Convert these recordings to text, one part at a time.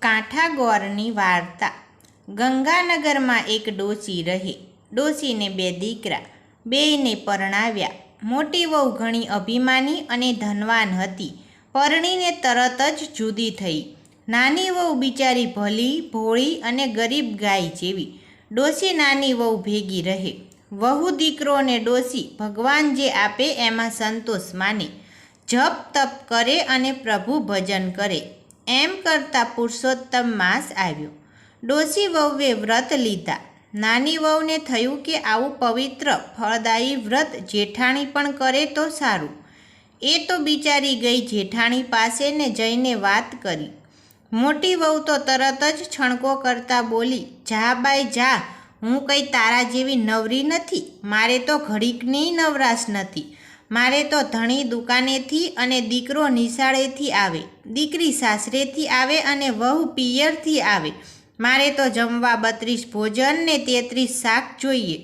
કાંઠાગોરની વાર્તા। ગંગાનગરમાં એક ડોશી રહે। ડોશીને 2 દીકરા, બેયને પરણાવ્યા। મોટી વહુ ઘણી અભિમાની અને ધનવાન હતી, પરણીને તરત જ જુદી થઈ। નાની વહુ બિચારી ભલી ભોળી અને ગરીબ ગાય જેવી। ડોશી નાની વહુ ભેગી રહે। વહુ દીકરો ને ડોશી ભગવાન જે આપે એમાં સંતોષ માને, જપ તપ કરે અને પ્રભુ ભજન કરે। એમ કરતાં પુરુષોત્તમ માસ આવ્યો। ડોશી વહુએ વ્રત લીધા। નાની વહુને થયું કે આવું પવિત્ર ફળદાયી વ્રત જેઠાણી પણ કરે તો સારું। એ તો બિચારી ગઈ જેઠાણી પાસે ને જઈને વાત કરી। મોટી વહુ તો તરત જ છણકો કરતાં બોલી, જા બાઈ જા, હું કંઈ તારા જેવી નવરી નથી। મારે તો ઘડીકની નવરાશ નથી। મારે તો ધણી દુકાનેથી અને દીકરો નિશાળેથી આવે, દીકરી સાસરેથી આવે અને વહુ પિયરથી આવે। મારે તો જમવા 32 ભોજન ને 33 શાક જોઈએ।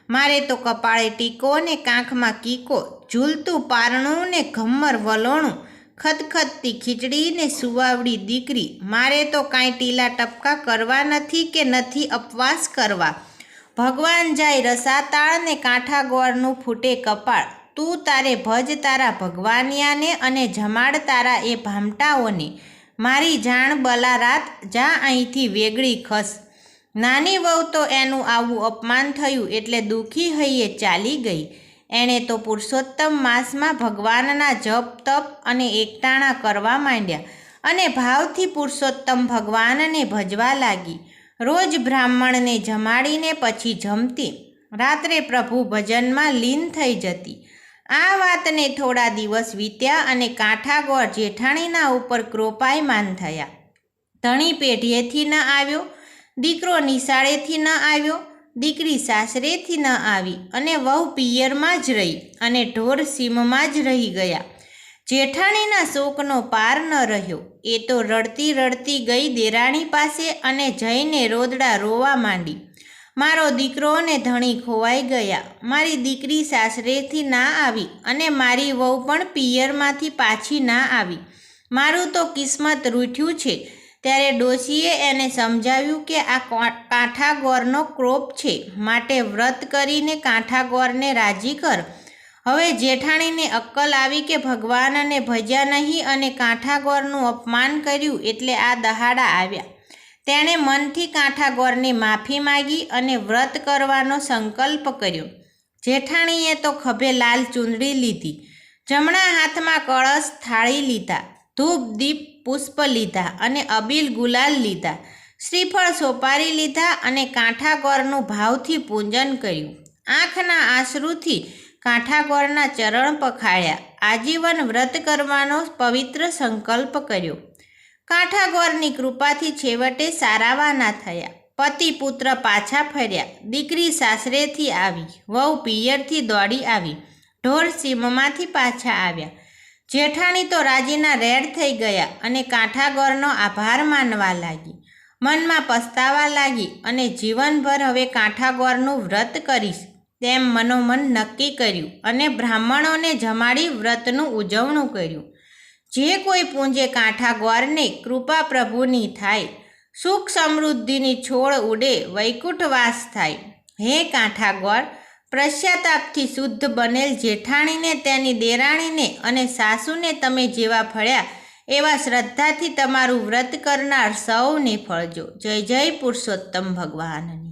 મારે તો કપાળે ટીકો ને કાંખમાં કીકો, ઝૂલતું પારણું ને ઘમ્મર વલોણું, ખદખદતી ખીચડી ને સુવાવડી દીકરી। મારે તો કાંઈ ટીલા ટપકા કરવા નથી કે નથી ઉપવાસ કરવા। ભગવાન જાય રસાતાળ ને કાંઠાગોળનું ફૂટે કપાળ। તું તારે ભજ તારા ભગવાનિયાને અને જમાડ તારા એ ભામટાઓને। મારી જાણ બલારાત, જા અહીંથી વેગળી ખસ। નાની વહુ તો એનું આવું અપમાન થયું એટલે દુઃખી હૈયે ચાલી ગઈ। એણે તો પુરુષોત્તમ માસમાં ભગવાનના જપ તપ અને એકટાણા કરવા માંડ્યા અને ભાવથી પુરુષોત્તમ ભગવાનને ભજવા લાગી। રોજ બ્રાહ્મણને જમાડીને પછી જમતી, રાત્રે પ્રભુ ભજનમાં લીન થઈ જતી। આ વાતને થોડા દિવસ વીત્યા અને કાંઠાગોળ જેઠાણીના ઉપર ક્રોપાયમાન થયા। ધણી પેઢીએથી ન આવ્યો, દીકરો નિશાળેથી ન આવ્યો, દીકરી સાસરેથી ન આવી અને વહુ પિયરમાં જ રહી અને ઢોર સીમમાં જ રહી ગયા। જેઠાણીના શોકનો પાર ન રહ્યો। એ તો રડતી રડતી ગઈ દેરાણી પાસે અને જઈને રોદડા રોવા માંડી, મારો દીકરો ને ધણી ખોવાઈ ગયા, મારી દીકરી સાસરેથી ના આવી અને મારી વહુ પણ પિયરમાંથી પાછી ના આવી, મારું તો કિસ્મત રૂઠ્યું છે। ત્યારે ડોશીએ એને સમજાવ્યું કે આ કાંઠાગોરનો ક્રોપ છે, માટે વ્રત કરીને કાંઠાગોરને રાજી કર। હવે જેઠાણીને અક્કલ આવી કે ભગવાનને ભજ્યા નહીં અને કાંઠાગોરનું અપમાન કર્યું એટલે આ દહાડા આવ્યા। તેણે મનથી કાંઠાગોરની માફી માગી અને વ્રત કરવાનો સંકલ્પ કર્યો। જેઠાણીએ તો ખભે લાલ ચૂંદડી લીધી, જમણા હાથમાં કળશ થાળી લીધા, ધૂપ દીપ પુષ્પ લીધા અને અબીલ ગુલાલ લીધા, શ્રીફળ સોપારી લીધા અને કાંઠાગોરનું ભાવથી પૂજન કર્યું। આંખના આંસુથી કાંઠાગોરના ચરણ પખાળ્યા, આજીવન વ્રત કરવાનો પવિત્ર સંકલ્પ કર્યો। કાંઠાગોરની કૃપાથી છેવટે સારાવાના થયા। પતિ પુત્ર પાછા ફર્યા, દીકરી સાસરેથી આવી, વહુ પિયરથી દોડી આવી, ઢોર સીમમાંથી પાછા આવ્યા। જેઠાણી તો રાજીના રેડ થઈ ગયા અને કાંઠાગોરનો આભાર માનવા લાગી, મનમાં પસ્તાવા લાગી અને જીવનભર હવે કાંઠાગોરનું વ્રત કરીશ તેમ મનોમન નક્કી કર્યું અને બ્રાહ્મણોને જમાડી વ્રતનું ઉજવણું કર્યું। જે કોઈ પૂંજે કાંઠાગોરને કૃપા પ્રભુની થાય, સુખ સમૃદ્ધિની છોડ ઉડે, વૈકુંઠવાસ થાય। હે કાંઠાગોર, પશ્ચાતાપથી શુદ્ધ બનેલ જેઠાણીને, તેની દેરાણીને અને સાસુને તમે જેવા ફળ્યા એવા શ્રદ્ધાથી તમારું વ્રત કરનાર સૌને ફળજો। જય જય પુરુષોત્તમ ભગવાનની।